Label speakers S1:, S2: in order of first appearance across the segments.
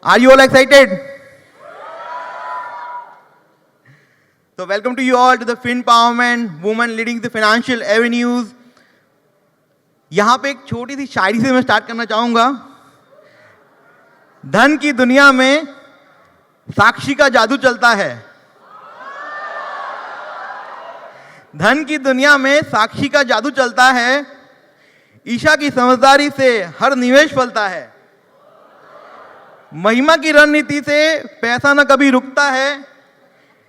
S1: Are you all excited? So welcome to you all to the Finpowerment, women leading the financial avenues. यहाँ पे एक छोटी सी शायरी से मैं स्टार्ट करना चाहूँगा. धन की दुनिया में साक्षी का जादू चलता है. धन की दुनिया में साक्षी का जादू चलता है. ईशा की समझदारी से हर निवेश फलता है. महिमा की रणनीति से पैसा न कभी रुकता है.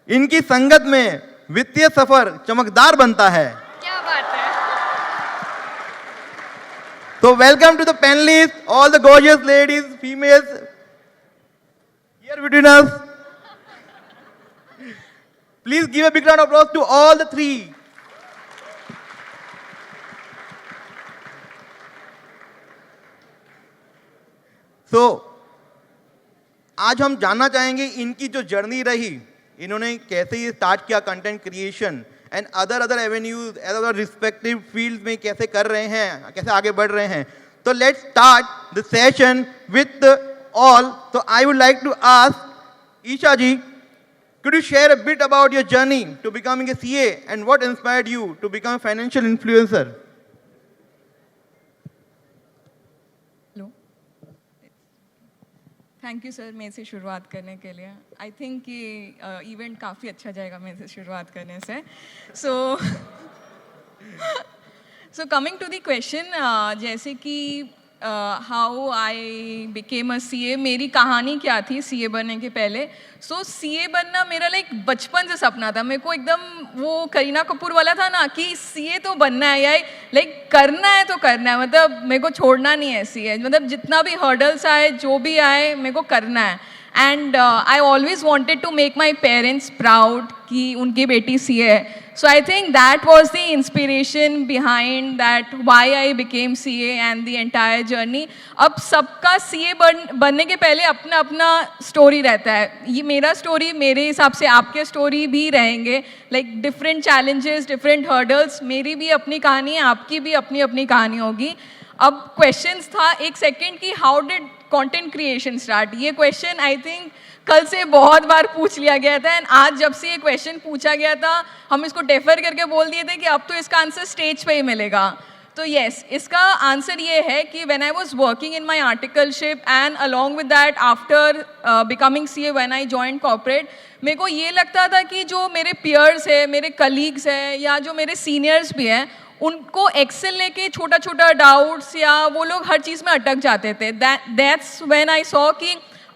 S1: इनकी संगत में वित्तीय सफर चमकदार बनता है.
S2: क्या बात है.
S1: So welcome to the panelists, all the gorgeous ladies, females here between us. Please give a big round of applause to all the three. So आज हम जानना चाहेंगे इनकी जो जर्नी रही, इन्होंने कैसे ये स्टार्ट किया content creation and other avenues other respective field में कैसे कर रहे हैं, कैसे आगे बढ़ रहे हैं. तो let's start the session with all. तो I would like to ask Esha ji, could you share a bit about your journey to becoming a CA and what inspired you to become a financial influencer?
S2: Thank you sir मेरे से शुरुआत करने के लिए. I think ये event काफ़ी अच्छा जाएगा मेरे से शुरुआत करने से. So coming to the question, जैसे कि how I became a CA, मेरी कहानी क्या थी CA बनने के पहले. सो CA बनना मेरा लाइक बचपन से सपना था. मेरे को एकदम वो करीना कपूर वाला था ना कि CA तो बनना है या लाइक करना है तो करना है. मतलब मेरे को छोड़ना नहीं है CA. मतलब जितना भी हर्डल्स आए, जो भी आए, मेरे को करना है. And I always wanted to make my parents proud कि उनकी बेटी CA है. So I think that was the inspiration behind that why I became CA and the entire journey. अब सबका CA बनने के पहले अपना अपना स्टोरी रहता है. ये मेरा स्टोरी मेरे हिसाब से आपके स्टोरी भी रहेंगे. Like different challenges, different hurdles. मेरी भी अपनी कहानी है, आपकी भी अपनी अपनी कहानी होगी. अब क्वेश्चंस था एक सेकेंड कि how did content creation start. ये क्वेश्चन आई थिंक कल से बहुत बार पूछ लिया गया था एंड आज जब से ये क्वेश्चन पूछा गया था हम इसको डेफर करके बोल दिए थे कि अब तो इसका आंसर स्टेज पे ही मिलेगा. तो यस, इसका आंसर ये है कि when I was working in my articleship and along with that after becoming CA when I joined corporate, मेरे को ये लगता था कि जो मेरे पियर्स है, मेरे कलीग्स हैं या जो मेरे सीनियर्स भी हैं, उनको एक्सेल लेके छोटा छोटा डाउट्स या वो लोग हर चीज़ में अटक जाते थे. दैट्स व्हेन आई सॉ कि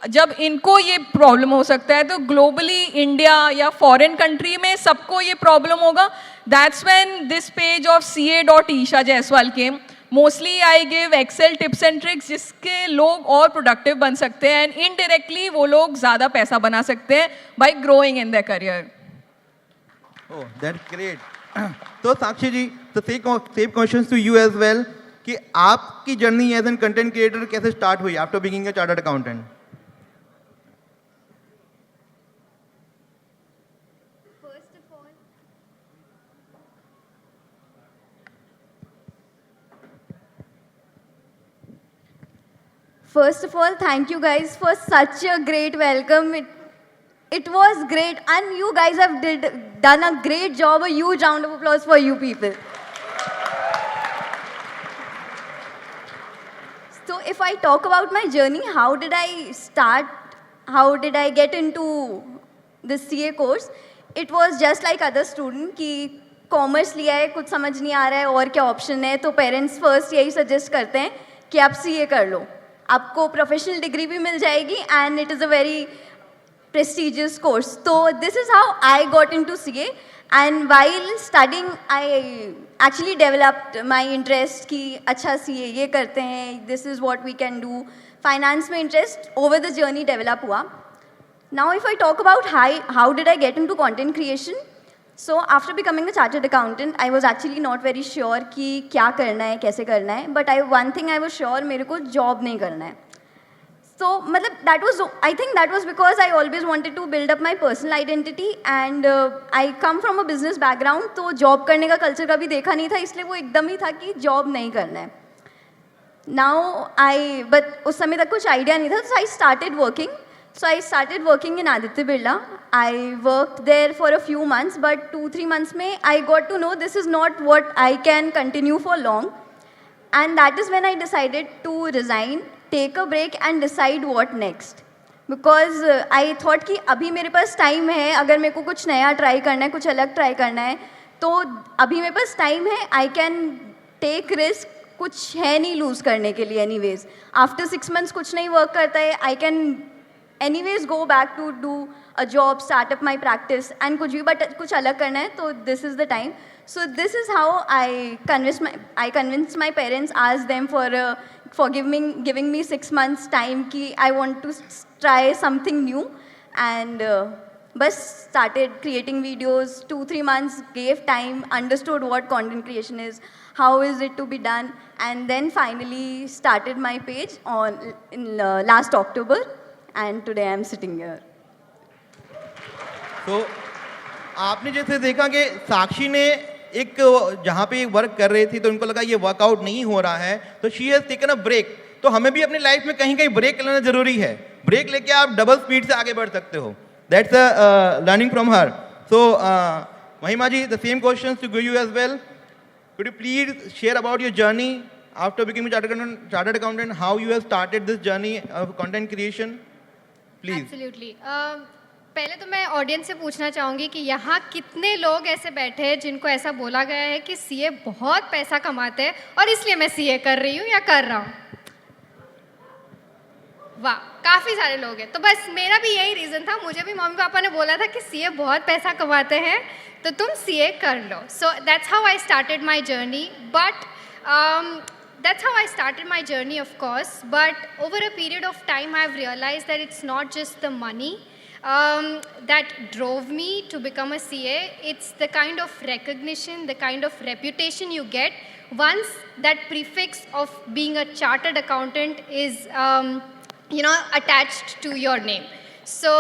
S2: जब इनको ये प्रॉब्लम हो सकता है तो ग्लोबली इंडिया या फॉरेन कंट्री में सबको ये प्रॉब्लम होगा. That's when this page of CA.Isha Jaiswal came. Mostly I give Excel tips and tricks जिसके लोग और प्रोडक्टिव बन सकते हैं एंड इनडायरेक्टली वो लोग ज़्यादा पैसा बना सकते हैं by growing in their career.
S1: Oh, that's great. तो साक्षी जी, तो same questions to you as well कि आपकी journey as an content creator कैसे स्टार्ट हुई after becoming a chartered accountant?
S3: First of all, thank you guys for such a great welcome. It was great and you guys have done a great job. A huge round of applause for you people. So if I talk about my journey, how did I start? How did I get into this CA course? It was just like other student कि commerce लिया है, कुछ समझ नहीं आ रहा है और क्या ऑप्शन है, तो पेरेंट्स फर्स्ट यही सजेस्ट करते हैं कि आप CA कर लो, आपको प्रोफेशनल डिग्री भी मिल जाएगी and it is a very prestigious course. तो this is how I got into CA and while studying I actually developed my interest कि अच्छा CA ये करते हैं, this is what we can do. Finance में interest over the journey develop हुआ. Now if I talk about how did I get into content creation. So after becoming a chartered accountant, I was actually not very sure कि क्या करना है, कैसे करना है. But one thing I was sure, मेरे को job नहीं करना है. So मतलब I think that was because I always wanted to build up my personal identity and I come from a business background. तो job करने का culture कभी देखा नहीं था, इसलिए वो एकदम ही था कि job नहीं करना है. बट उस समय तक कुछ आइडिया नहीं था, so I started working. So I started working in Aditya Birla. I worked there for a few months, but 2-3 months में I got to know this is not what I can continue for long. And that is when I decided to resign, take a break and decide what next. Because I thought कि अभी मेरे पास time है, अगर मेरे को कुछ नया try करना है, कुछ अलग ट्राई करना है, तो अभी मेरे पास टाइम है, आई कैन टेक रिस्क, कुछ है नहीं लूज़ करने के लिए एनीवेज. आफ्टर 6 months कुछ नहीं वर्क करता है, I can anyways go back to do a job, startup my practice and कुछ भी, बट कुछ अलग करना है, तो this is the time. So this is how I convinced my parents, asked them for giving me 6 months time कि I want to try something new, and bus started creating videos. 2-3 months gave time, understood what content creation is, how is it to be done, and then finally started my page in last October, and today I am sitting here.
S1: तो आपने जैसे देखा कि साक्षी ने एक जहाँ पे work कर रही थी तो उनको लगा ये वर्कआउट नहीं हो रहा है, तो she has taken a break. तो हमें भी अपनी लाइफ में कहीं कहीं ब्रेक लेना जरूरी है. ब्रेक लेके आप डबल स्पीड से आगे बढ़ सकते हो. That's learning from her. So Mahima ji, the same questions to you as well. Could you please share about your journey after becoming chartered accountant? How you have started this journey of content creation? Please.
S4: Absolutely. पहले तो मैं audience से पूछना चाहूँगी कि यहाँ कितने लोग ऐसे बैठे हैं जिनको ऐसा बोला गया है कि सीए बहुत पैसा कमाते हैं और इसलिए मैं सीए कर रही हूँ या कर रहा हूँ. वाह, काफ़ी सारे लोग हैं. तो बस मेरा भी यही रीज़न था. मुझे भी मम्मी पापा ने बोला था कि सीए बहुत पैसा कमाते हैं तो तुम सीए कर लो. So that's how I started my journey. That's how I started my journey, of course. But over a period of time, I've realized that it's not just the money that drove me to become a CA. It's the kind of recognition, the kind of reputation you get once that prefix of being a chartered accountant is, attached to your name. So,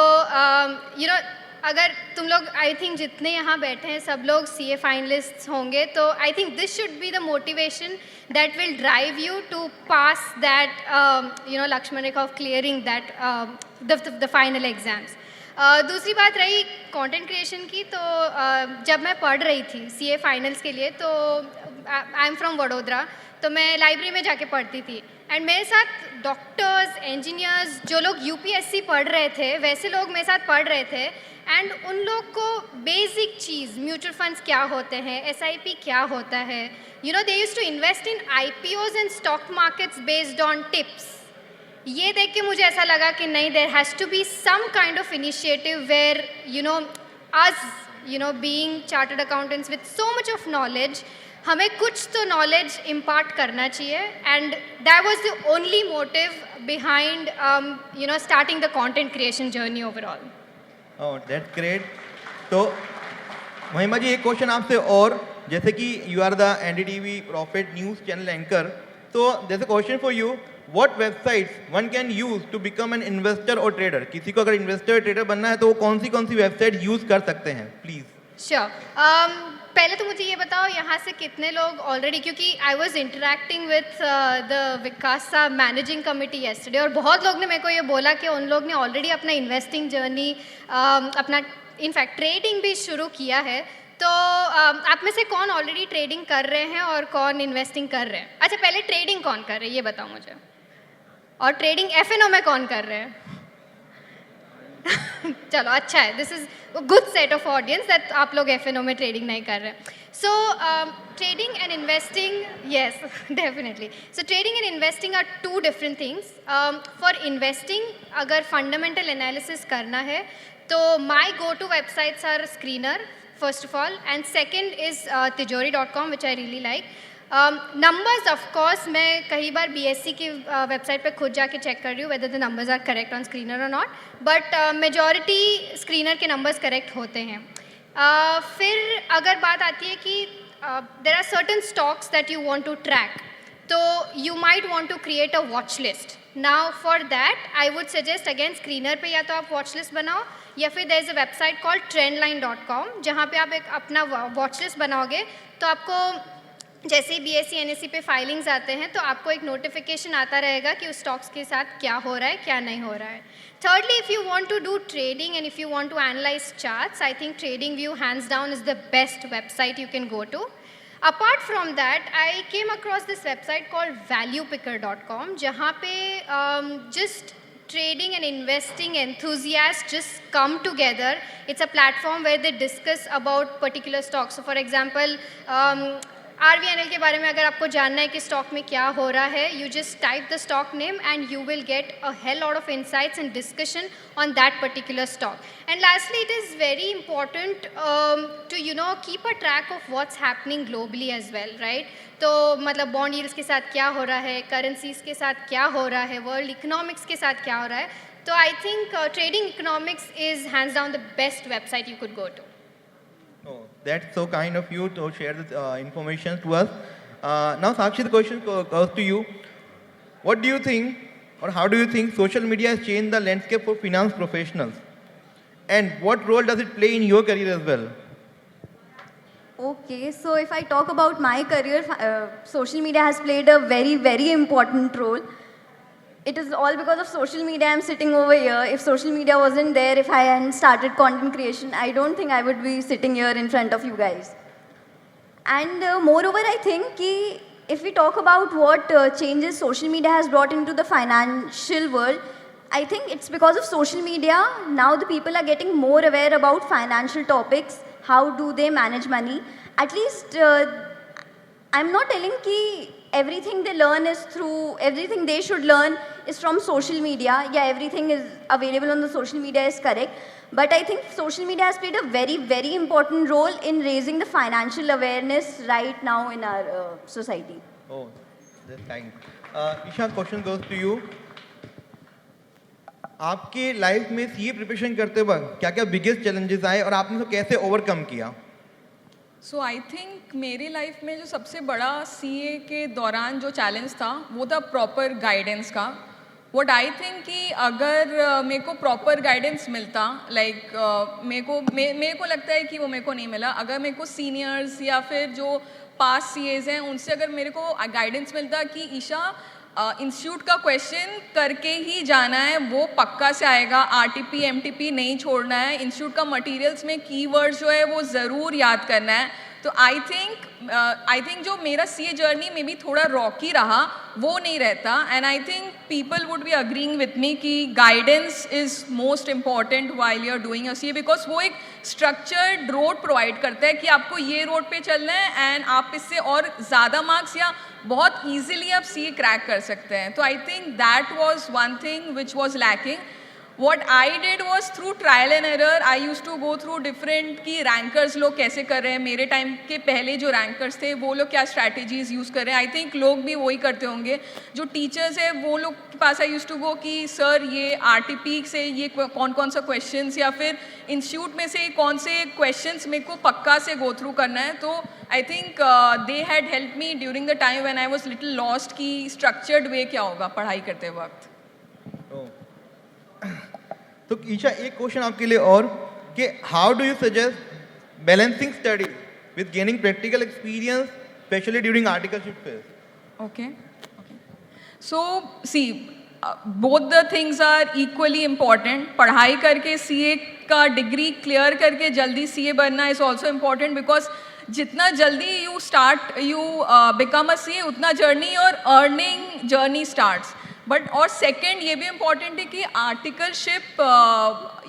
S4: अगर तुम लोग I think जितने यहाँ बैठे हैं सब लोग CA finalist होंगे, तो I think this should be the motivation that will drive you to pass that Lakshman rekha of clearing that the final exams. दूसरी बात रही कंटेंट क्रिएशन की. तो जब मैं पढ़ रही थी सीए फाइनल्स के लिए, तो आई एम फ्रॉम वडोदरा, तो मैं लाइब्रेरी में जाके पढ़ती थी. एंड मेरे साथ डॉक्टर्स, इंजीनियर्स, जो लोग यूपीएससी पढ़ रहे थे वैसे लोग मेरे साथ पढ़ रहे थे. एंड उन लोग को बेसिक चीज़, म्यूचुअल फंड्स क्या होते हैं, एसआईपी क्या होता है, they used to invest in IPOs and stock markets based on tips. ये देख के मुझे ऐसा लगा कि नहीं, there has to be some kind of initiative where us being chartered accountants with so much of knowledge, हमें कुछ तो नॉलेज इम्पार्ट करना चाहिए. And that was the only motive behind starting the content creation journey overall.
S1: Oh, that's great. तो महिमा जी, एक question आपसे और, जैसे कि you are the NDTV Profit news channel anchor, तो जैसे question for you, what websites one can use to become an investor or trader? किसी को अगर इन्वेस्टर ट्रेडर बनना है तो वो कौन सी वेबसाइट यूज कर सकते हैं, प्लीज?
S4: श्योर. पहले तो मुझे ये बताओ यहाँ से कितने लोग ऑलरेडी, क्योंकि I was interacting with the विकासा मैनेजिंग कमिटी येस्टरडे, और बहुत लोग ने मेरे को ये बोला कि उन लोग ने ऑलरेडी अपना इन्वेस्टिंग जर्नी, अपना इनफैक्ट ट्रेडिंग भी शुरू किया है. तो आप में से कौन ऑलरेडी ट्रेडिंग कर रहे हैं और कौन इन्वेस्टिंग कर रहे हैं? अच्छा, पहले ट्रेडिंग कौन कर रहे हैं ये बताओ मुझे. और ट्रेडिंग एफएनओ में कौन कर रहे हैं? चलो, अच्छा है. This is good set of audience that आप लोग एफएनओ में ट्रेडिंग नहीं कर रहे हैं. So trading and investing, yes, definitely. So trading and investing are two different things. For investing अगर फंडामेंटल एनालिसिस करना है तो my go to websites are screener first of all, and second is tijori.com which I really like. Numbers of course मैं कई बार BSc की website पे खुद जाके चेक कर रही हूँ whether the numbers are correct on screener और नॉट, बट मेजॉरिटी स्क्रीनर के नंबर्स करेक्ट होते हैं. फिर अगर बात आती है कि there are certain stocks that you want to track, तो you might want to create a watch list. Now for that I would suggest again screener पे या तो आप वॉच लिस्ट बनाओ, या फिर there is a website called trendline.com, जहाँ पे आप एक अपना वॉच लिस्ट बनाओगे तो आपको जैसे ही BSc NSE पे फाइलिंग्स आते हैं तो आपको एक नोटिफिकेशन आता रहेगा कि उस स्टॉक्स के साथ क्या हो रहा है, क्या नहीं हो रहा है. Thirdly, if you want to do trading and if you want to analyze charts, I think TradingView hands down is the best website you can go to. Apart from that, I came across this website called valuepicker.com, जहाँ पे just trading and investing enthusiasts just come together. It's a platform where they discuss about particular stocks. So for example, RVNL के बारे में अगर आपको जानना है कि स्टॉक में क्या हो रहा है, you just type the stock name and you will get a hell lot of insights and discussion on that particular stock. And lastly, it is very important to keep a track of what's happening globally as well, right? तो मतलब bond yields के साथ क्या हो रहा है, currencies के साथ क्या हो रहा है, वर्ल्ड इकोनॉमिक्स के साथ क्या हो रहा है. तो I think Trading Economics is hands down the best website you could go to.
S1: Oh, that's so kind of you to share this information to us. Now, Sakshi, the question goes to you. What do you think, or how do you think social media has changed the landscape for finance professionals? And what role does it play in your career as well?
S3: Okay, so if I talk about my career, social media has played a very, very important role. It is all because of social media I'm sitting over here. If social media wasn't there, if I hadn't started content creation, I don't think I would be sitting here in front of you guys. And moreover, I think if we talk about what changes social media has brought into the financial world, I think it's because of social media. Now the people are getting more aware about financial topics. How do they manage money? At least I'm not telling कि everything they should learn is from social media. Yeah, everything is available on the social media is correct. But I think social media has played a very, very important role in raising the financial awareness right now in our society.
S1: Oh, that's kind. Isha, question goes to you. आपके life में CA preparation करते वक्त क्या क्या biggest challenges आए और आपने उसको कैसे ओवरकम किया?
S2: सो आई थिंक मेरी लाइफ में जो सबसे बड़ा सीए के दौरान जो चैलेंज था वो था प्रॉपर गाइडेंस का. व्हाट आई थिंक कि अगर मेरे को प्रॉपर गाइडेंस मिलता, लाइक मेरे को लगता है कि वो मेरे को नहीं मिला. अगर मेरे को सीनियर्स या फिर जो पास सीएज हैं उनसे अगर मेरे को गाइडेंस मिलता कि ईशा इंस्टीट्यूट का क्वेश्चन करके ही जाना है, वो पक्का से आएगा, आरटीपी एमटीपी नहीं छोड़ना है, इंस्टीट्यूट का मटेरियल्स में कीवर्ड्स जो है वो ज़रूर याद करना है. तो आई थिंक जो मेरा सीए जर्नी में भी थोड़ा रॉकी रहा वो नहीं रहता. And I think people would be agreeing with me कि guidance is most important while you are doing a CA, because वो एक स्ट्रक्चर्ड रोड प्रोवाइड करता है कि आपको ये रोड पे चलना है एंड आप इससे और ज़्यादा मार्क्स या बहुत ईजिली आप सीए क्रैक कर सकते हैं. तो I think that was one thing which was lacking. What I did was through trial and error. I used to go through different कि रैंकर्स लोग कैसे कर रहे हैं, मेरे टाइम के पहले जो रैंकर्स थे वो लोग क्या स्ट्रैटेजीज यूज़ कर रहे हैं. आई थिंक लोग भी वही करते होंगे. जो टीचर्स है वो लोग के पास आई यूज़ टू गो कि सर ये आरटीपी से ये कौन कौन सा क्वेश्चंस या फिर इंस्टीट्यूट में से कौन से क्वेश्चंस मेरे को पक्का से गो थ्रू करना है. तो I think they had help me during the time when I was little lost कि स्ट्रक्चर्ड वे क्या होगा पढ़ाई करते वक्त.
S1: तो ईशा एक क्वेश्चन आपके लिए और कि how do you suggest balancing study with gaining practical experience specially during articleship phase?
S2: Okay so see both the things are equally important. पढ़ाई करके सीए का डिग्री क्लियर करके जल्दी सीए बनना इज ऑल्सो इम्पॉर्टेंट, बिकॉज जितना जल्दी you become a CA उतना journey और अर्निंग जर्नी स्टार्ट्स. बट और सेकेंड ये भी इम्पॉर्टेंट है कि articleship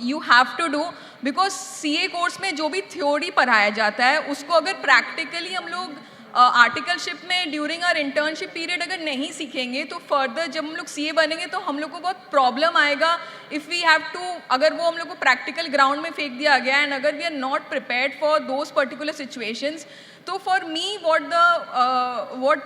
S2: you have to do, because CA course में जो भी थ्योरी पढ़ाया जाता है उसको अगर प्रैक्टिकली हम लोग आर्टिकलशिप में ड्यूरिंग आवर इंटर्नशिप पीरियड अगर नहीं सीखेंगे तो फर्दर जब हम लोग सीए बनेंगे तो हम लोग को बहुत प्रॉब्लम आएगा. इफ़ वी हैव टू, अगर वो हम लोग को प्रैक्टिकल ग्राउंड में फेंक दिया गया एंड अगर we are not prepared for those particular situations, तो for me what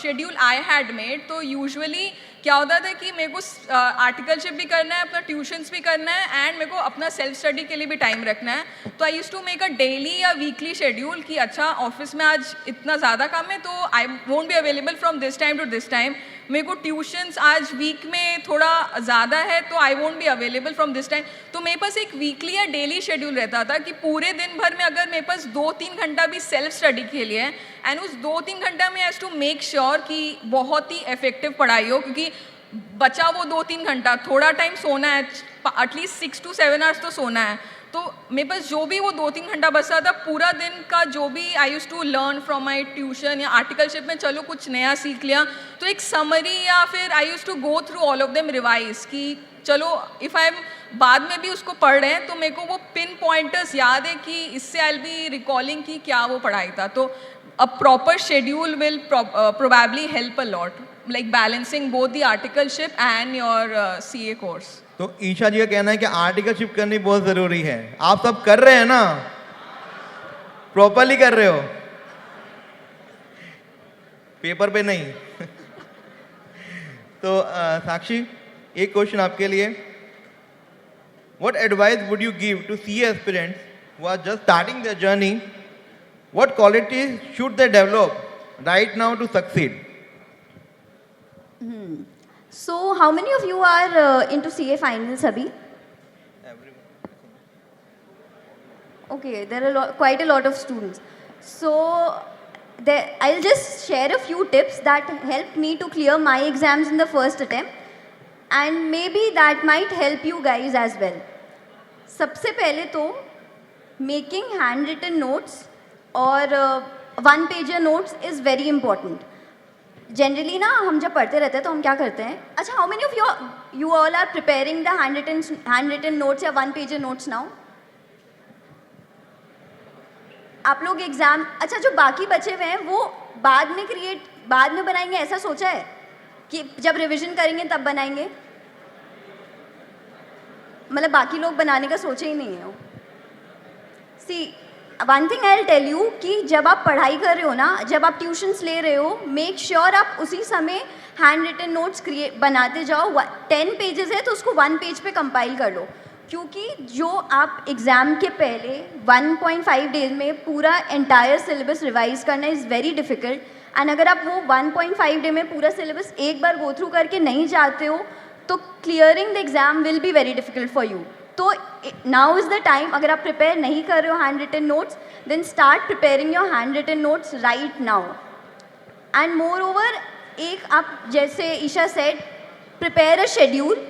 S2: schedule I had made, तो यूजुअली क्या होता था कि मेरे को आर्टिकलशिप भी करना है, अपना ट्यूशन्स भी करना है एंड मेरे को अपना सेल्फ स्टडी के लिए भी टाइम रखना है. तो I use to make a daily या वीकली शेड्यूल कि अच्छा ऑफिस में आज इतना ज़्यादा काम है तो I won't be available from this time to this time, मेरे को ट्यूशन्स आज वीक में थोड़ा ज़्यादा है तो I won't be available from this time. तो मेरे पास एक वीकली या डेली शेड्यूल रहता था कि पूरे दिन भर में अगर मेरे पास 2-3 घंटा भी सेल्फ स्टडी के लिए है, एंड उस 2-3 घंटा में हैज़ टू मेक श्योर कि बहुत ही इफेक्टिव पढ़ाई हो, क्योंकि बचा वो 2-3 घंटा, थोड़ा टाइम सोना है, एटलीस्ट 6 to 7 आवर्स तो सोना है. तो मेरे पास जो भी वो 2-3 घंटा बचता था, पूरा दिन का जो भी I use to learn from my tuition या आर्टिकलशिप में चलो कुछ नया सीख लिया, तो एक समरी या फिर I use to go through all of them revise कि चलो इफ़ आई एम बाद में भी उसको पढ़ रहे हैं तो मेरे को वो पिन पॉइंटर्स याद है कि इससे आई विल बी रिकॉलिंग कि क्या वो पढ़ाई था. तो a proper schedule will probably help a lot, like balancing both the articleship and your CA course.
S1: तो ईशा जी का कहना है कि आर्टिकलशिप करनी बहुत ज़रूरी है. आप सब कर रहे हैं ना, प्रॉपरली कर रहे हो, पेपर पे नहीं. तो साक्षी, एक क्वेश्चन आपके लिए. What advice would you give to CA aspirants who are just starting their journey? What qualities should they develop right now to succeed?
S3: So how many of you are into CA finals abhi? Okay, there are quite a lot of students. So I'll just share a few tips that helped me to clear my exams in the first attempt, and maybe that might help you guys as well. सबसे पहले तो making handwritten notes और one-pager notes is very important. Generally ना हम जब पढ़ते रहते हैं तो हम क्या करते हैं, अच्छा how many of you all are preparing the hand notes या 1-pager नोट्स नाउ? आप लोग एग्जाम, अच्छा जो बाकी बचे हुए हैं वो बाद में बनाएंगे, ऐसा सोचा है कि जब रिवीजन करेंगे तब बनाएंगे? मतलब बाकी लोग बनाने का सोचे ही नहीं है. See one thing I will tell you कि जब आप पढ़ाई कर रहे हो ना, जब आप ट्यूशन्स ले रहे हो, मेक श्योर आप उसी समय हैंड रिटन नोट्स बनाते जाओ. 10 पेजेस है तो उसको 1 पेज पे कंपाइल कर लो, क्योंकि जो आप एग्ज़ाम के पहले 1.5 डेज में पूरा एंटायर सिलेबस रिवाइज करना इज़ वेरी डिफ़िकल्ट. एंड अगर आप वो 1.5 डे में पूरा सिलेबस एक बार गो थ्रू करके नहीं जाते हो तो clearing the exam will be very difficult for you. तो नाउ इज़ द टाइम, अगर आप प्रिपेयर नहीं कर रहे हो hand written notes, then start preparing your hand written notes right now. And moreover, एक आप जैसे Isha said, prepare a schedule.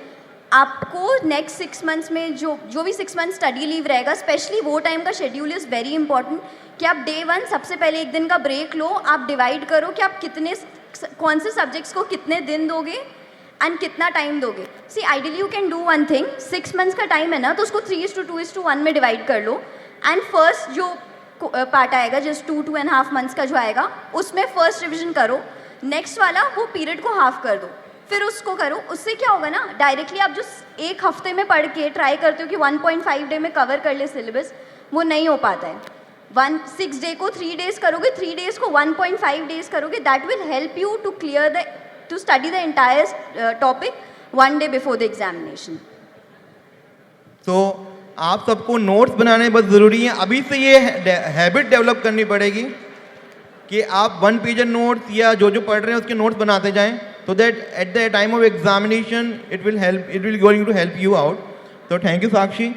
S3: आपको नेक्स्ट 6 मंथ्स में जो भी 6 मंथ स्टडी लीव रहेगा, स्पेशली वो टाइम का शेड्यूल इज़ वेरी इंपॉर्टेंट कि आप डे 1 सबसे पहले 1 दिन का ब्रेक लो. आप डिवाइड करो कि आप कौन से सब्जेक्ट्स को कितने दिन दोगे एंड कितना टाइम दोगे. See ideally you can do one thing, 6 months का टाइम है ना, तो उसको 3:2:1 में डिवाइड कर लो. एंड फर्स्ट जो पार्ट आएगा, जस्ट 2.5 मंथ्स का जो आएगा, उसमें फर्स्ट रिविजन करो. नेक्स्ट वाला वो पीरियड को हाफ कर दो, फिर उसको करो. उससे क्या होगा ना, डायरेक्टली आप जो एक हफ्ते में पढ़ के ट्राई करते हो कि 1.5 डे में कवर कर ले सिलेबस, वो नहीं हो पाता है. 6 डे को 3 डेज करोगे, 3 डेज को 1.5 डेज करोगे. That will help you to study the entire topic 1 day before the examination.
S1: तो आप सबको नोट्स बनाने बहुत ज़रूरी है. अभी से ये हैबिट डेवलप करनी पड़ेगी कि आप 1-pager नोट्स या जो पढ़ रहे हैं उसके नोट्स बनाते जाएं, so that at the time of examination it will going to help you out. तो थैंक यू साक्षी.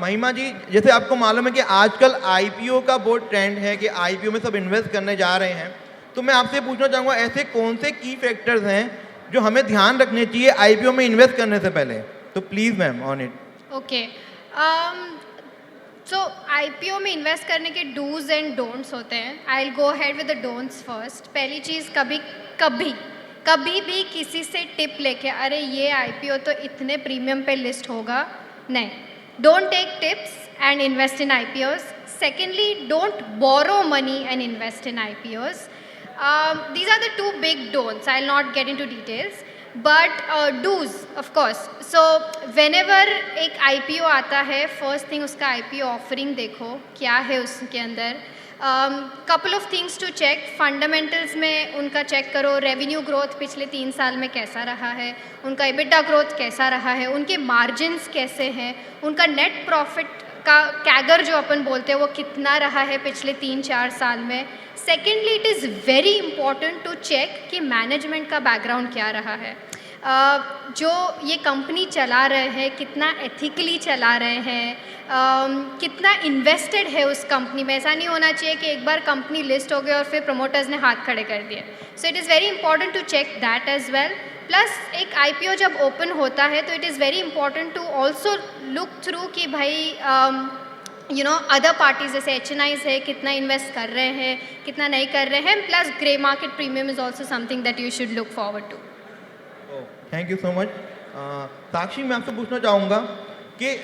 S1: महिमा जी, जैसे आपको मालूम है कि आजकल IPO का बहुत ट्रेंड है कि IPO में सब इन्वेस्ट करने जा रहे हैं, तो मैं आपसे पूछना चाहूँगा ऐसे कौन से की फैक्टर्स हैं जो हमें ध्यान रखने चाहिए IPO में इन्वेस्ट करने से पहले? तो please ma'am on it.
S4: Okay, so IPO में इन्वेस्ट करने के डूज एंड डोंट्स होते हैं. I will go head with the don'ts first. पहली चीज़, कभी भी किसी से टिप लेके अरे ये IPO तो इतने प्रीमियम पे लिस्ट होगा, नहीं. Don't take tips and invest in IPOs. Secondly, don't borrow money and invest in IPOs. These are the 2 big don'ts. I'll not get into details, but do's of course. So whenever एक IPO आता है, first thing उसका IPO offering देखो क्या है उसके अंदर. couple of things to check. Fundamentals में उनका चेक करो, रेवेन्यू ग्रोथ पिछले 3 साल में कैसा रहा है, उनका EBITDA ग्रोथ कैसा रहा है, उनके मार्जिन्स कैसे हैं, उनका नेट प्रॉफिट का कैगर जो अपन बोलते हैं वो कितना रहा है पिछले 3-4 साल में. Secondly it is very important to check कि मैनेजमेंट का बैकग्राउंड क्या रहा है. जो ये कंपनी चला रहे हैं कितना एथिकली चला रहे हैं, कितना इन्वेस्टेड है उस कंपनी में. ऐसा नहीं होना चाहिए कि एक बार कंपनी लिस्ट हो गई और फिर प्रमोटर्स ने हाथ खड़े कर दिए. So it is very important to check that as well. Plus एक IPO जब ओपन होता है तो it is very important to also look through कि भाई अदर पार्टीज जैसे HNIs है कितना इन्वेस्ट कर रहे हैं कितना नहीं कर रहे हैं. Plus grey market premium is also something that you should look forward to.
S1: Thank you so much. Sakshi, मैं आपसे पूछना चाहूँगा कि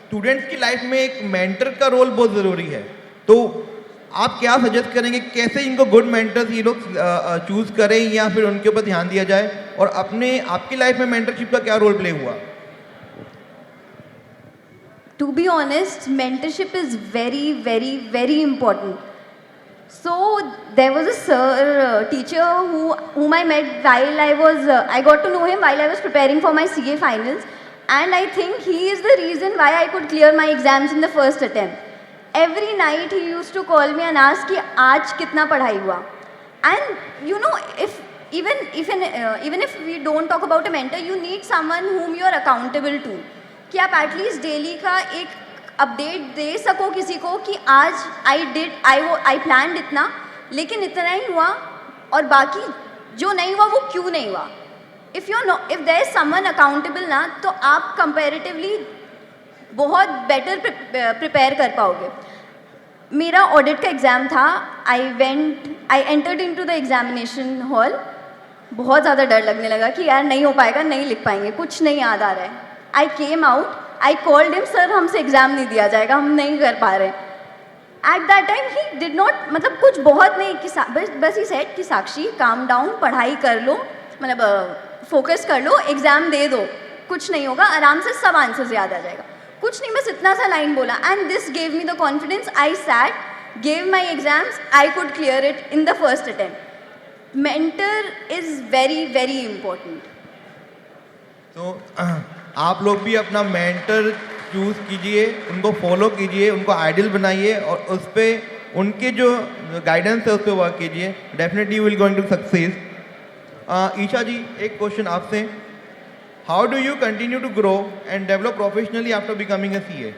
S1: स्टूडेंट्स की लाइफ में एक मेंटर का रोल बहुत ज़रूरी है, तो आप क्या सजेस्ट करेंगे कैसे इनको गुड मेंटर्स ये लोग चूज़ करें या फिर उनके ऊपर ध्यान दिया जाए, और आपकी लाइफ में मेंटरशिप का क्या रोल प्ले हुआ?
S3: To be honest, mentorship is very, very, very important. So there was a teacher whom I met while I got to know him while I was preparing for my CA finals, and I think he is the reason why I could clear my exams in the first attempt. Every night he used to call me and ask कि आज कितना पढ़ाई हुआ. And even if we don't talk about a mentor, you need someone whom you are accountable to. कि आप at least daily का एक update दे सको किसी को कि आज आई प्लान इतना, लेकिन इतना ही हुआ और बाकी जो नहीं हुआ वो क्यों नहीं हुआ. If there is someone accountable ना, तो आप कंपैरेटिवली बहुत बेटर प्रिपेयर कर पाओगे. मेरा ऑडिट का एग्ज़ाम था. I entered into the examination hall. बहुत ज़्यादा डर लगने लगा कि यार नहीं हो पाएगा, नहीं लिख पाएंगे, कुछ नहीं याद आ रहा है. I came out, I called him, sir हमसे एग्ज़ाम नहीं दिया जाएगा, हम नहीं कर पा रहे. एट दैट टाइम ही डिड नॉट, मतलब कुछ बहुत नहीं कि बस ही सेड कि साक्षी काम डाउन, पढ़ाई कर लो, मतलब फोकस कर लो, एग्ज़ाम दे दो, कुछ नहीं होगा, आराम से सब आंसर्स याद आ जाएगा. कुछ नहीं, बस इतना सा लाइन बोला and this gave me the confidence. I sat, gave my exams, I could clear it in the first attempt. Mentor is very very important.
S1: तो आप लोग भी अपना मेंटर चूज़ कीजिए, उनको फॉलो कीजिए, उनको आइडियल बनाइए और उस पर उनके जो गाइडेंस है उस पर वर्क कीजिए. Definitely will going to success. Esha ji, एक क्वेश्चन आपसे. How do you continue to grow and develop professionally after becoming a CA?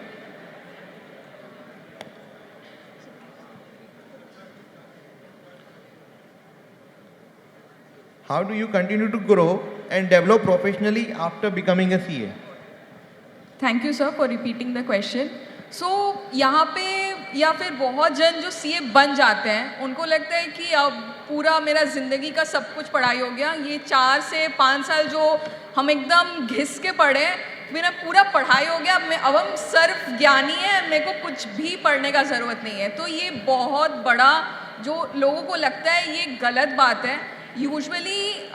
S1: How do you continue to grow and develop professionally after becoming a CA?
S2: Thank you sir for repeating the question. So यहाँ पे या फिर बहुत जन जो CA बन जाते हैं उनको लगता है कि अब पूरा मेरा ज़िंदगी का सब कुछ पढ़ाई हो गया, ये 4 से 5 साल जो हम एकदम घिस के पढ़े, मेरा पूरा पढ़ाई हो गया, अब हम सर्व ज्ञानी है, मेरे को कुछ भी पढ़ने का ज़रूरत नहीं है. तो ये बहुत बड़ा जो लोगों को लगता है ये गलत बात है. यूजुअली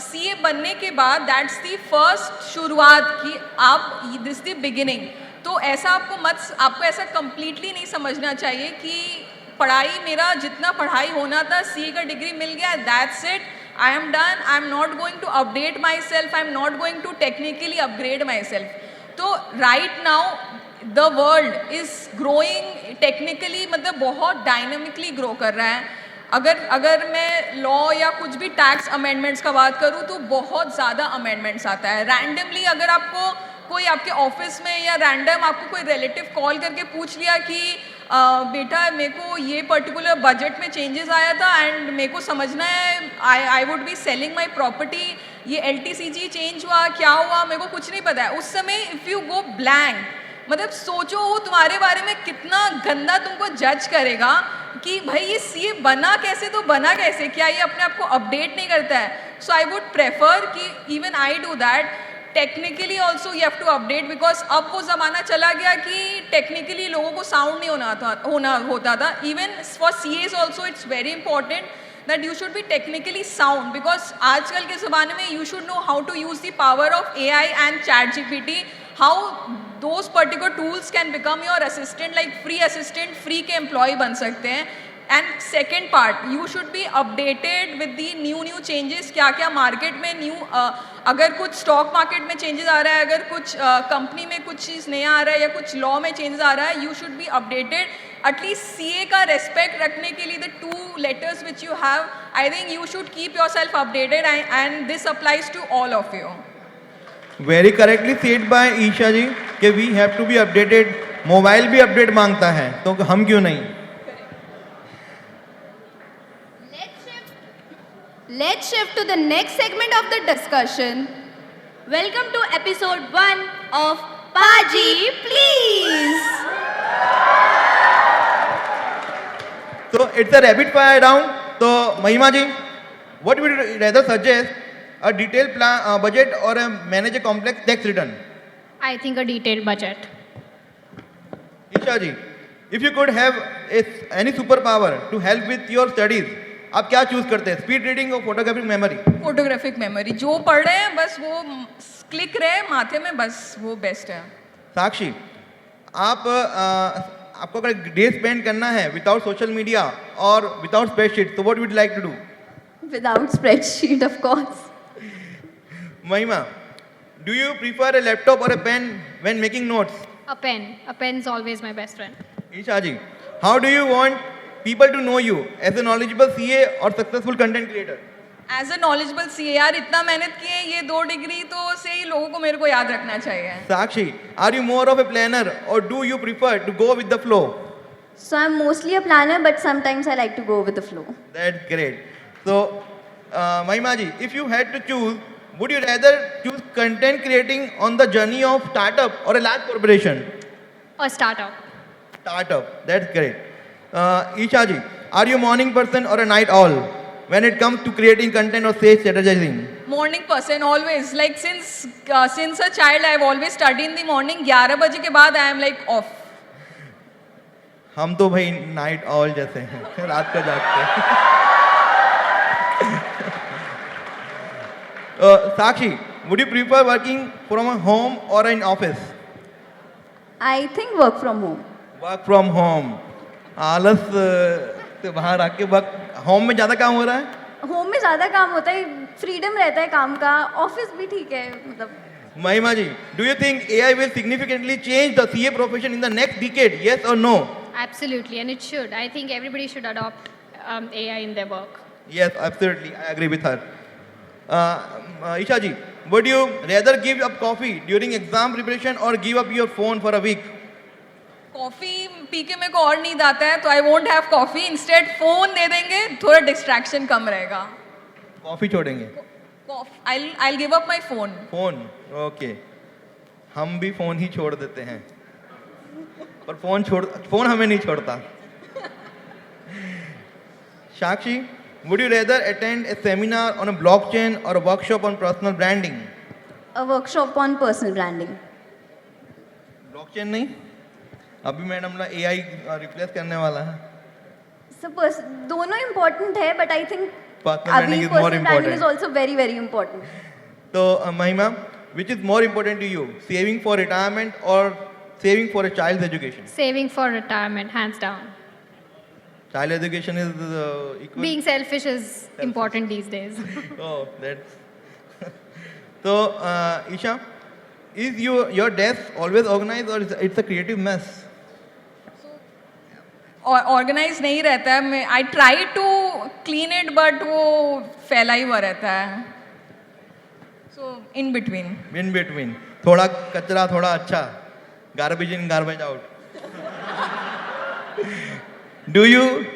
S2: CA बनने के बाद दैट्स दी फर्स्ट शुरुआत कि आप दिस द बिगिनिंग. तो ऐसा आपको ऐसा कंप्लीटली नहीं समझना चाहिए कि पढ़ाई, मेरा जितना पढ़ाई होना था, CA का डिग्री मिल गया, that's it, I am done, I am not going to update myself, I am not going to technically upgrade myself. तो right now the world is growing technically, मतलब बहुत dynamically grow कर रहा है. अगर मैं law या कुछ भी टैक्स अमेंडमेंट्स का बात करूँ तो बहुत ज़्यादा अमेंडमेंट्स आता है. रैंडमली अगर आपको कोई आपके ऑफिस में या रैंडम आपको कोई रिलेटिव कॉल करके पूछ लिया कि बेटा मेरे को ये पर्टिकुलर बजट में चेंजेस आया था एंड मेरे को समझना है, I would be selling my property, ये LTCG चेंज हुआ, क्या हुआ, मेरे को कुछ नहीं पता है. उस समय इफ़ यू गो ब्लैंक, मतलब सोचो वो तुम्हारे बारे में कितना गंदा तुमको जज करेगा कि भाई ये CA बना कैसे, तो बना कैसे, क्या ये अपने आप को अपडेट नहीं करता है. सो आई वुड प्रेफर कि even I do that. Technically also you have to update, because अब वो ज़माना चला गया कि टेक्निकली लोगों को साउंड नहीं होता था. Even for CAs also it's very important that you should be technically sound, because आजकल के ज़माने में you should know how to use the power of AI and ChatGPT, how those particular tools can become your assistant, like free assistant, free के employee बन सकते हैं. And second part, you should be updated with the new changes. क्या market में new, अगर कुछ stock market में changes आ रहा है, अगर कुछ कंपनी में कुछ चीज़ नया आ रहा है या कुछ लॉ में चेंजेस आ रहा है, you should be updated. At least CA का रेस्पेक्ट रखने के लिए the 2 letters which you have, I think you should keep yourself updated, and this applies to all of you.
S1: Very correctly said by Esha ji कि we have to be updated. Mobile भी update मांगता है, तो हम क्यों नहीं.
S5: Let's shift to the next segment of the discussion. Welcome to episode 1 of Paji Please.
S1: So it's a rapid fire round. So Mahima ji, what would you rather suggest, a detailed plan, budget, or manage a complex tax return?
S4: I think a detailed budget.
S1: Isha ji, if you could have any superpower to help with your studies, आप क्या choose करते हैं, speed reading और photographic memory?
S2: Photographic memory, जो पढ़ रहे हैं बस वो क्लिक रहे माथे में, बस वो बेस्ट है.
S1: साक्षी, आपको अगर डे स्पेंड करना है विदाउट सोशल मीडिया और विदाउट स्प्रेडशीट, तो what would like to do?
S3: Without spreadsheet, of course.
S1: Mahima, do you prefer a laptop or a pen when making notes?
S4: A pen. A pen is always my best friend.
S1: Isha ji, how do you want people to know you as a knowledgeable CA or successful content creator?
S2: As a knowledgeable CA, यार इतना मेहनत किए, ये 2 degree तो से ही लोगों को मेरे को याद रखना चाहिए.
S1: Sakshi, are you more of a planner or do you prefer to go with the flow?
S3: So I'm mostly a planner, but sometimes I like to go with the flow.
S1: That's great. So, Mahima ji, if you had to choose, would you rather choose content creating on the journey of startup or a large corporation?
S4: A startup.
S1: Startup, that's great. Isha ji, are you a morning person or a night owl when it comes to creating content or say strategizing?
S2: Morning person always, like since a child I have always study in the morning. 11 बजे के बाद I am like of.
S1: हम तो भाई night all जैसे हैं, रात को जागते हैं. Sakshi, would you prefer working from a home or in office?
S3: I think work from home.
S1: Work from home. आलस से बाहर आके वर्क होम में ज़्यादा काम हो रहा है.
S3: होम में ज़्यादा काम होता है, फ्रीडम रहता है काम का. ऑफिस भी ठीक है, मतलब.
S1: Mahima ji, do you think AI will significantly change the CA profession in the next decade? Yes or no?
S4: Absolutely, and it should. I think everybody should adopt AI in their work.
S1: Yes, absolutely. I agree with her. Isha ji, would you rather give up coffee during exam preparation or give up your phone for a week?
S2: Coffee पी के मेरे को और नींद आता है, तो I won't have coffee. Instead phone दे देंगे, थोड़ा डिस्ट्रैक्शन कम रहेगा.
S1: कॉफी छोड़ेंगे?
S2: I'll give up my phone.
S1: Phone, okay. हम भी फोन ही छोड़ देते हैं, पर फोन हमें नहीं छोड़ता. साक्षी, would you rather attend a seminar on a blockchain or a workshop on personal branding?
S3: A workshop on personal branding.
S1: Blockchain नहीं, अभी मैडम ना AI रिप्लेस करने वाला है.
S3: दोनों इम्पोर्टेंट है, but I think
S1: Personal branding is more
S3: personal branding
S1: important.
S3: is also very very important.
S1: So, Mahima, which is more important to you, saving for retirement or saving for a child's education?
S4: Saving for retirement, hands down.
S1: Child education is equal.
S4: Being selfish is important these days.
S1: Oh, that's. So, Isha, is your desk always organized or it's a creative mess?
S2: Organise नहीं रहता है. मैं I try to clean it, but वो फैला ही हुआ रहता है. So in between.
S1: In between. थोड़ा कचरा, थोड़ा अच्छा. Garbage in, garbage out. Do you,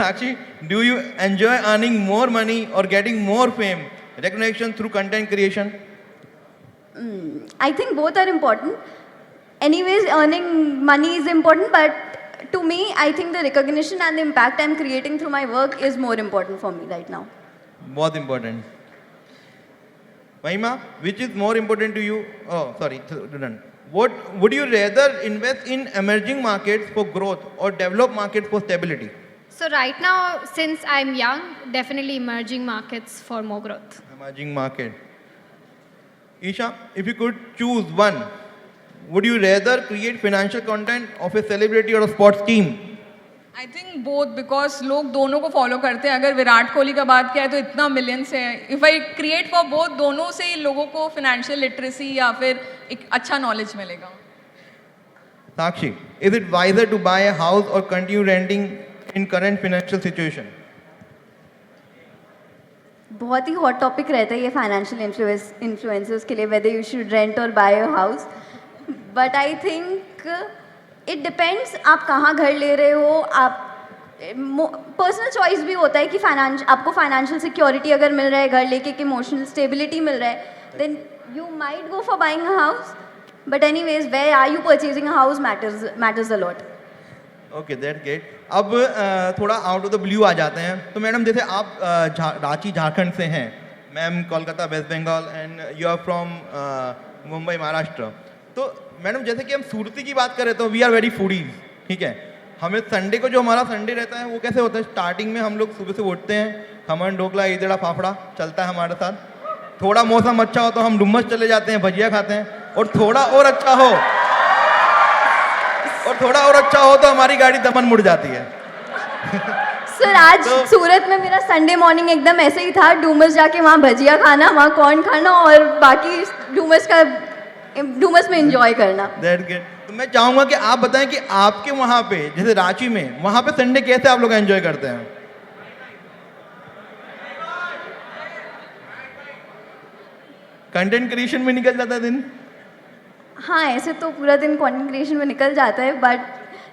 S1: Sakshi, do you enjoy earning more money or getting more fame, recognition through content creation?
S3: I think both are important. Anyways, earning money is important, but to me, I think the recognition and the impact I'm creating through my work is more important for me right now.
S1: Both important. Mahima, which is more important to you? Oh, sorry, done. What would you rather invest in emerging markets for growth or developed markets for stability?
S4: So right now, since I'm young, definitely emerging markets for more growth.
S1: Emerging market. Isha, if you could choose one, would you rather create financial content of a celebrity or a sports team?
S2: I think both, because लोग दोनों को follow करते हैं. अगर विराट कोहली का बात किया है तो इतना मिलियंस है. If I create for both, दोनों से ही लोगों को फाइनेंशियल लिटरेसी या फिर एक अच्छा नॉलेज मिलेगा.
S1: Sakshi, is it wiser to buy a house or continue renting in current financial situation?
S3: बहुत ही हॉट टॉपिक रहता है ये फाइनेंशियल इन्फ्लुएंसर्स के लिए, whether you should rent or buy a house. But I think it depends आप कहाँ घर ले रहे हो. आप पर्सनल चॉइस भी होता है कि आपको फाइनेंशियल सिक्योरिटी अगर मिल रहा है घर लेके, कि इमोशनल स्टेबिलिटी मिल रहा है, then you might go for buying a house. But anyways, where are you purchasing a house matters a lot.
S1: Okay, that great. अब थोड़ा आउट ऑफ द ब्लू आ जाते हैं. तो मैडम, जैसे आप रांची झारखंड से हैं, ma'am Kolkata West Bengal, and you are from Mumbai Maharashtra. तो मैडम, जैसे कि हम सूरती की बात करें तो वी आर वेरी फूडीज, ठीक है. हमें संडे को, जो हमारा संडे रहता है वो कैसे होता है, स्टार्टिंग में हम लोग सुबह से उठते हैं, खमन ढोकला इजड़ा फाफड़ा चलता है हमारे साथ. थोड़ा मौसम अच्छा हो तो हम डुम्मस चले जाते हैं, भजिया खाते हैं. और थोड़ा और अच्छा हो तो हमारी गाड़ी दमन मुड़ जाती है.
S3: सर, आज सूरत में मेरा संडे मॉर्निंग एकदम ऐसे ही था. डूमस जाके वहाँ भजिया खाना, वहाँ कॉर्न खाना और बाकी डूमस में एंजॉय करना.
S1: That good. तो मैं चाहूंगा कि आप बताएं कि आपके वहाँ पे, जैसे रांची में, वहाँ पे संडे कैसे आप लोग एंजॉय करते हैं? कंटेंट क्रिएशन में निकल जाता है दिन?
S3: हाँ, ऐसे तो पूरा दिन कंटेंट क्रिएशन में निकल जाता है. But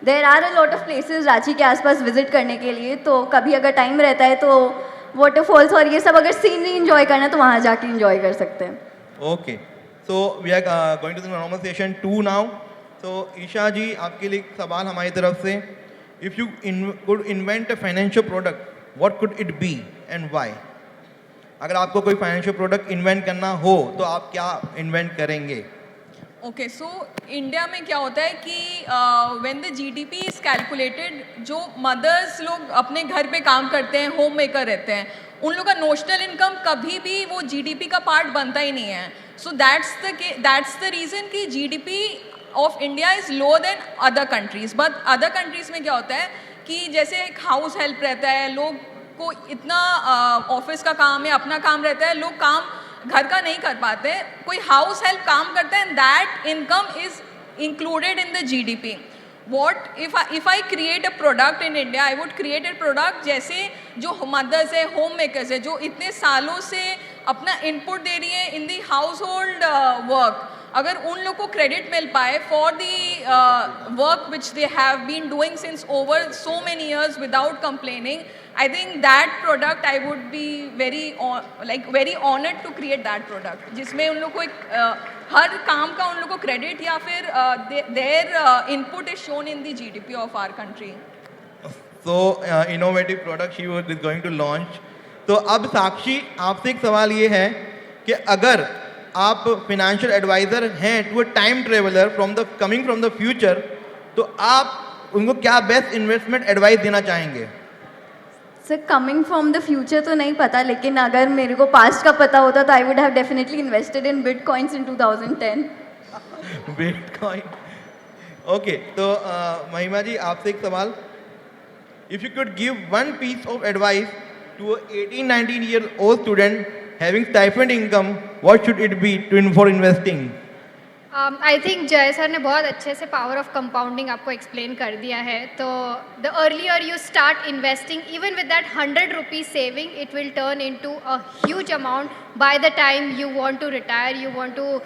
S3: there are a lot of places Ranchi के आसपास विजिट करने के लिए. तो कभी अगर टाइम रहता है तो वाटरफॉल्स और ये सब अगर सीनरी एंजॉय करना है तो वहाँ जाके एंजॉय कर सकते हैं.
S1: Okay, so we are going to the normal session 2 now. तो ईशा जी, आपके लिए एक सवाल हमारी तरफ से. If you could invent a financial product, what could it be and why? अगर आपको कोई फाइनेंशियल प्रोडक्ट इन्वेंट करना हो तो आप क्या इन्वेंट करेंगे?
S2: ओके, सो इंडिया में क्या होता है कि when the GDP is calculated, जो मदर्स लोग अपने घर पे काम करते हैं, होम मेकर रहते हैं, उन लोग का नोशनल इनकम कभी भी वो जीडीपी का पार्ट बनता ही नहीं है. सो दैट्स द रीज़न कि GDP of India is lower than other countries. But other countries में क्या होता है कि जैसे एक हाउस हेल्प रहता है, लोग को इतना ऑफिस का काम है, अपना काम रहता है, लोग काम घर का नहीं कर पाते. कोई हाउस हेल्प काम करता है, and that income is included in the GDP. What if I create a product in India, I would create a product जैसे जो मदर्स है, होम मेकर्स है, जो इतने सालों से अपना इनपुट दे रही है in the household work, अगर उन लोग को क्रेडिट मिल पाए for the work which they have been doing since over so many years without complaining, I think that product I would be very honored to create that product, जिसमें उन लोग को हर काम का उन लोग को क्रेडिट या फिर their input is shown in the GDP of our country.
S1: So innovative product she is going to launch. तो अब साक्षी, आपसे एक सवाल ये है कि अगर आप फाइनेंशियल एडवाइजर हैं to a time traveller coming from the future, तो आप उनको क्या बेस्ट इन्वेस्टमेंट एडवाइस देना चाहेंगे?
S3: Sir, coming from the future तो नहीं पता, लेकिन अगर मेरे को पास्ट का पता होता तो I would have definitely invested in bitcoins in 2010.
S1: Bitcoin. Okay, तो महिमा जी, आपसे एक सवाल. If you could give one piece of advice to 18-19 year old student having stipend income, what should it be for investing?
S4: I think Jay sir ने बहुत अच्छे से power of compounding आपको explain कर दिया है. तो the earlier you start investing, even with that 100 rupees saving, it will turn into a huge amount by the time you want to retire, you want to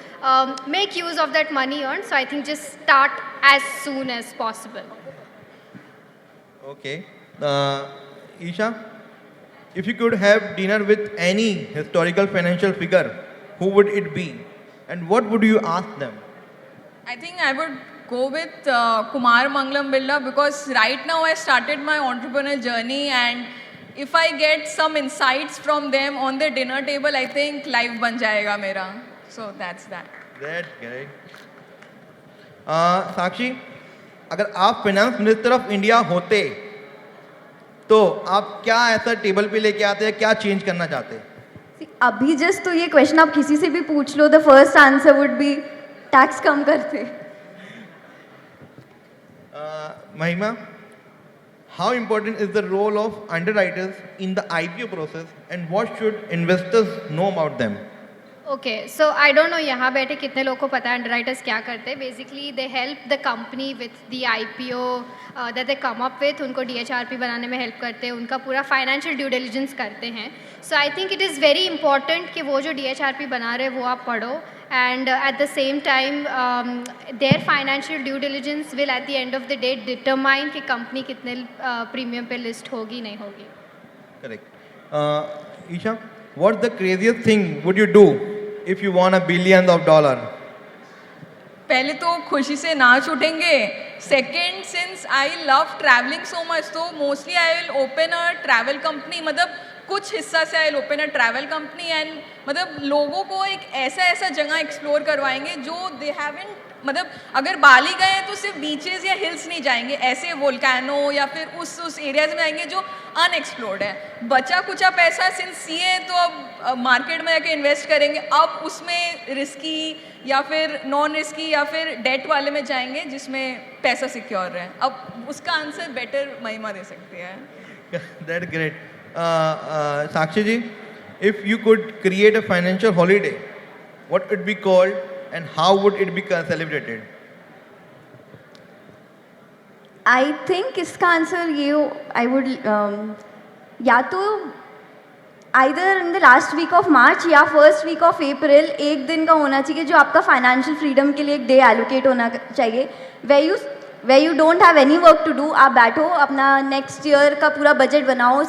S4: make use of that money earn. So I think just start as soon as possible.
S1: Okay, Isha, if you could have dinner with any historical financial figure, who would it be and what would you ask them?
S2: I think I would go with Kumar Mangalam Birla, because right now I started my entrepreneurial journey, and if I get some insights from them on the dinner table, I think life ban jayega mera. So that's that.
S1: That's great. साक्षी, अगर आप finance minister of India होते तो आप क्या ऐसा table पे लेके आते हैं, क्या चेंज करना चाहते?
S3: अभी जस्ट तो ये क्वेश्चन आप किसी से भी पूछ लो, the first answer would be tax कम करते.
S1: Mahima, how important is the role of underwriters in the IPO process and what should investors know about them?
S4: Okay so I don't know यहाँ बैठे कितने लोगों को पता है अंडरराइटर्स क्या करते हैं. Basically they help the company with the IPO that they come up with. उनको DHRP बनाने में हेल्प करते हैं, उनका पूरा फाइनेंशियल ड्यू डिलिजेंस करते हैं. So I think it is very important कि वो जो DHRP बना रहे वो आप पढ़ो. And at the same time their financial due diligence will at the end of the day determine कि कंपनी कितने प्रीमियम पे लिस्ट होगी नहीं होगी.
S1: Correct. Isha, what's the craziest thing would you do if you won $1 billion?
S2: पहले तो खुशी से नाच उठेंगे. Second, since I love travelling so much, तो mostly I will open a travel company. मतलब कुछ हिस्सा से I will open a travel company and मतलब लोगों को एक ऐसा जगह एक्सप्लोर करवाएंगे जो दे हैवंट. मतलब अगर बाली गए हैं तो सिर्फ बीचेस या हिल्स नहीं जाएंगे, ऐसे वोल्केनो या फिर उस एरियाज में जाएंगे जो अनएक्सप्लोर्ड है. बचा कुचा पैसा सिंस CA तो अब मार्केट में जाके इन्वेस्ट करेंगे. अब उसमें रिस्की या फिर नॉन रिस्की या फिर डेट वाले में जाएंगे जिसमें पैसा सिक्योर है. अब उसका आंसर बेटर महिमा दे सकती है.
S1: That's great. Sakshi ji, if you could create a financial holiday, what would be called and how would it be celebrated?
S3: I think इसका आंसर ये I would या तो either in the last week of March या first week of April एक दिन का होना चाहिए जो आपका financial freedom के लिए एक day allocate होना चाहिए, where you don't have any work to do. आप बैठो अपना next year का पूरा budget बनाओ,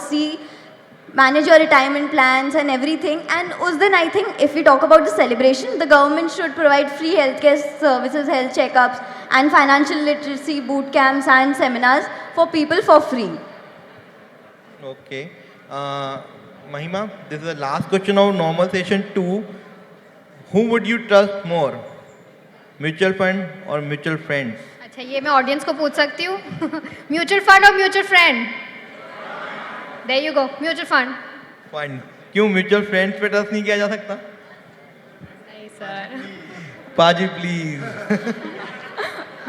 S3: manage your retirement plans and everything. And उस दिन I think if we talk about the celebration, the government should provide free healthcare services, health checkups and financial literacy boot camps and seminars for people for free.
S1: Okay. Mahima, this is the last question of normal session 2. Who would you trust more? Mutual fund or mutual friends?
S4: अच्छा, ये मैं audience को पूछ सकती हूँ. Mutual fund और mutual friend? There you go, mutual fund.
S1: Fund. क्यों mutual friends पे ट्रस्ट नहीं किया जा सकता?
S4: नहीं sir.
S1: Paji, please.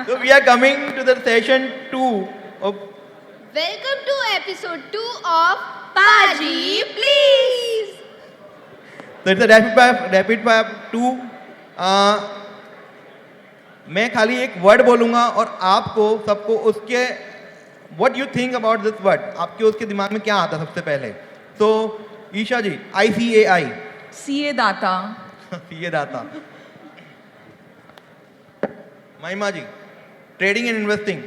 S1: So we are coming to the session 2 of.
S5: Welcome to episode 2 of Paji, please.
S1: So it's a rapid fire 2. मैं खाली एक वर्ड बोलूंगा और आपको सबको उसके what you think about this word, आपके उसके दिमाग में क्या आता है सबसे पहले. तो ईशा जी, ICAI.
S2: CA दाता.
S1: CA दाता. Mahima ji, trading and investing.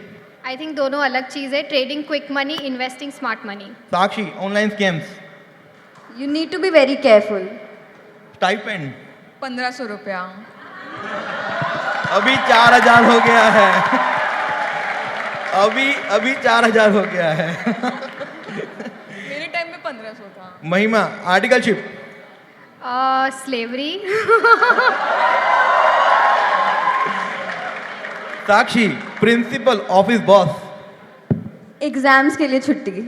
S4: I think दोनों अलग चीज़ है. Trading quick money, investing smart money.
S1: Sakshi, online scams.
S3: You need to be very careful.
S1: Stipend.
S2: 1500 रुपया.
S1: अभी 4000 हो गया है. अभी 4000 हो गया है.
S2: मेरे टाइम में 1500 था.
S1: महिमा, आर्टिकलशिप.
S4: स्लेवरी.
S1: साक्षी, प्रिंसिपल, ऑफिस बॉस.
S3: एग्जाम्स के लिए छुट्टी.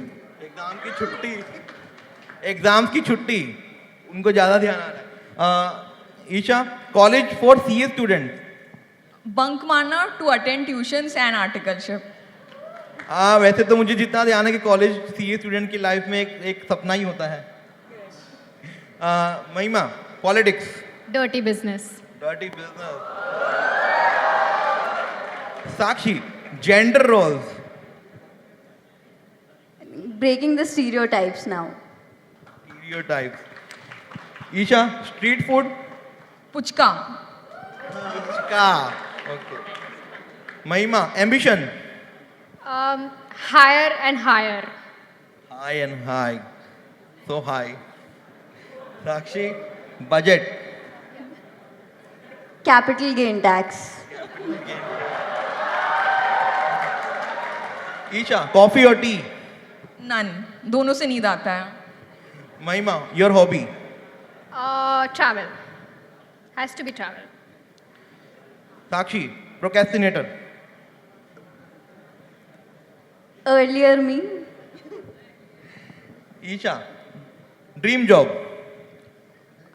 S1: एग्जाम्स की छुट्टी उनको ज्यादा ध्यान आ रहा है. Esha, college for CA student.
S2: Bunk मारना to attend tuitions and articleship.
S1: वैसे तो मुझे जितना ध्यान है कि कॉलेज CA स्टूडेंट की लाइफ में एक सपना ही होता है. Mahima, politics.
S4: Dirty business.
S1: Sakshi, gender roles.
S3: Breaking the stereotypes now.
S1: Esha, street food.
S2: Puchka.
S1: Okay. Mahima, ambition.
S4: Higher and higher.
S1: High and high, so high. Sakshi, budget.
S3: Capital gain tax.
S1: Esha, coffee और टी.
S2: नन. दोनों से नींद आता है.
S1: Mahima, your hobby.
S4: Travel. Has to be travel.
S1: Sakshi, procrastinator.
S3: Earlier me.
S1: Isha, dream job.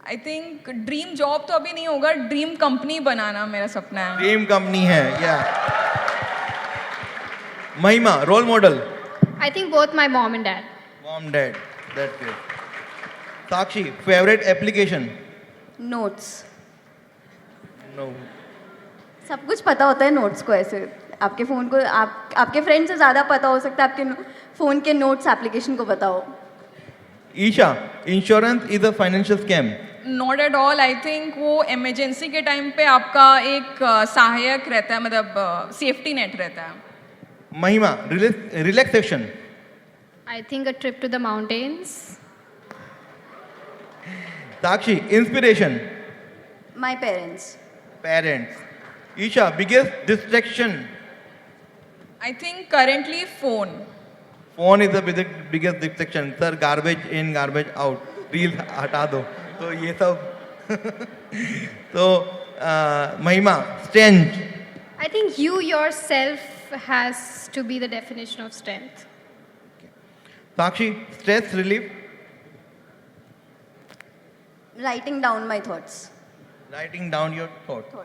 S2: I think dream job तो अभी नहीं होगा, ड्रीम कंपनी बनाना मेरा सपना है.
S1: ड्रीम कंपनी है. या Mahima, role model.
S4: I think both my mom and dad.
S1: Mom, dad. That's great. Sakshi, favorite application?
S3: Notes.
S1: No.
S3: सब कुछ पता होता है नोट्स को ऐसे आपके फ़ोन को आपके फ्रेंड से ज़्यादा पता हो सकता है आपके फ़ोन के नोट्स एप्लीकेशन को पता हो.
S1: Isha, insurance is a financial scam.
S2: Not at all. I think वो इमरजेंसी के टाइम पे आपका एक सहायक रहता है, मतलब सेफ्टी नेट रहता है.
S1: Mahima, relaxation.
S4: I think a trip to the mountains.
S1: Sakshi, inspiration.
S3: My parents.
S1: Parents. Isha, biggest distraction.
S2: I think currently phone.
S1: Phone is the biggest distraction. Sir, garbage in, garbage out. Reels हटा दो. तो ये सब. तो Mahima, strength.
S4: I think you yourself has to be the definition of strength.
S1: Sakshi, stress relief.
S3: Writing down my thoughts.
S1: Writing down your thoughts.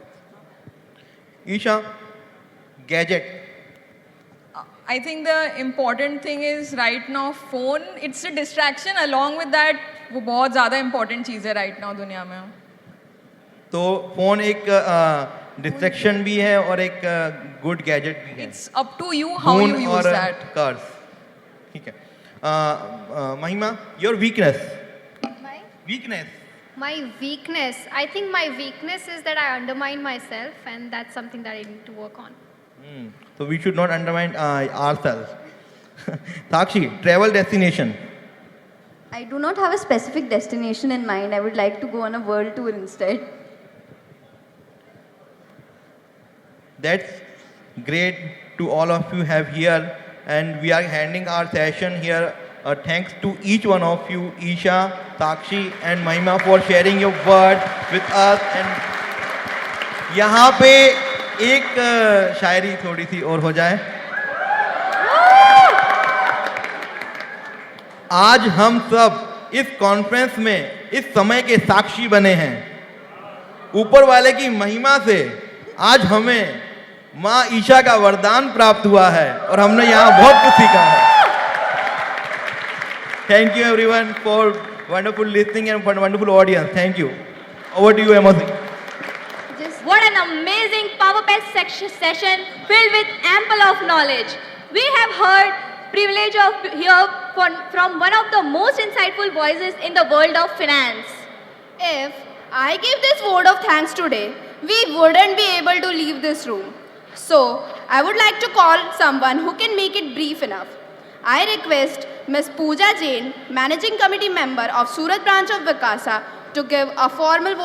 S1: Isha, gadget.
S2: I think the important thing is right now phone. It's a distraction. Along with that, वो बहुत ज़्यादा important चीज़ है right now दुनिया में.
S1: तो phone एक distraction भी है और एक गुड गैजेट भी है.
S2: It's up to you how you
S1: Moon
S2: use
S1: और
S2: that.
S1: कार्स. ठीक है. Mahima, your weakness.
S4: My
S1: weakness.
S4: my weakness. I think my weakness is that I undermine myself, and that's something that I need to work on.
S1: So we should not undermine ourselves. Sakshi, travel destination.
S3: I do not have a specific destination in mind. I would like to go on a world tour instead.
S1: That's great to all of you have here, and we are handing our session here. Thanks to each one of you, Isha, Sakshi and Mahima, for sharing your words with us. And यहाँ पे एक शायरी थोड़ी सी और हो जाए. आज हम सब इस कॉन्फ्रेंस में इस समय के साक्षी बने हैं. ऊपर वाले की महिमा से आज हमें माँ ईशा का वरदान प्राप्त हुआ है और हमने यहाँ बहुत कुछ सीखा है. Thank you everyone for wonderful listening and for wonderful audience. Thank you. Over to you, Emosi.
S5: What an amazing power-packed session filled with ample of knowledge. We have heard privilege of hear from one of the most insightful voices in the world of finance.
S6: If I give this word of thanks today, we wouldn't be able to leave this room. So, I would like to call someone who can make it brief enough. I request Ms. Pooja Jain, Managing Committee Member of Surat Branch of Vikasa, to give a formal vote